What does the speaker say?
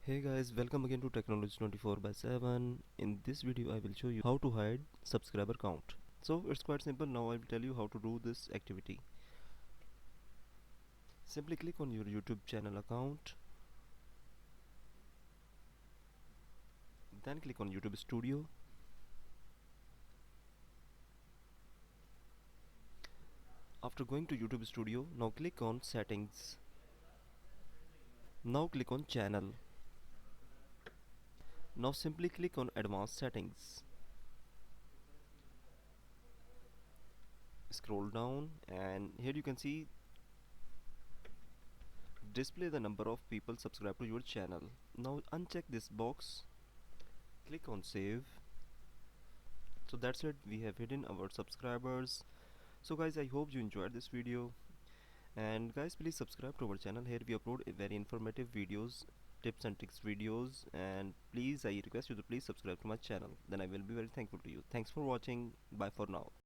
Hey guys, welcome again to Technologist 24 by 7. In this video I will show you how to hide subscriber count. So it's quite simple. Now I will tell you how to do this activity. Simply click on your YouTube channel account, then click on YouTube Studio. After going to YouTube Studio, now click on settings. Now click on channel. Now simply click on advanced settings. Scroll down and here you can see display the number of people subscribed to your channel. Now uncheck this box, click on save. So that's it, we have hidden our subscribers. So guys, I hope you enjoyed this video, and guys, please subscribe to our channel. Here we upload very informative videos, tips and tricks videos, and please I request you to please subscribe to my channel, then I will be very thankful to you. Thanks for watching. Bye for now.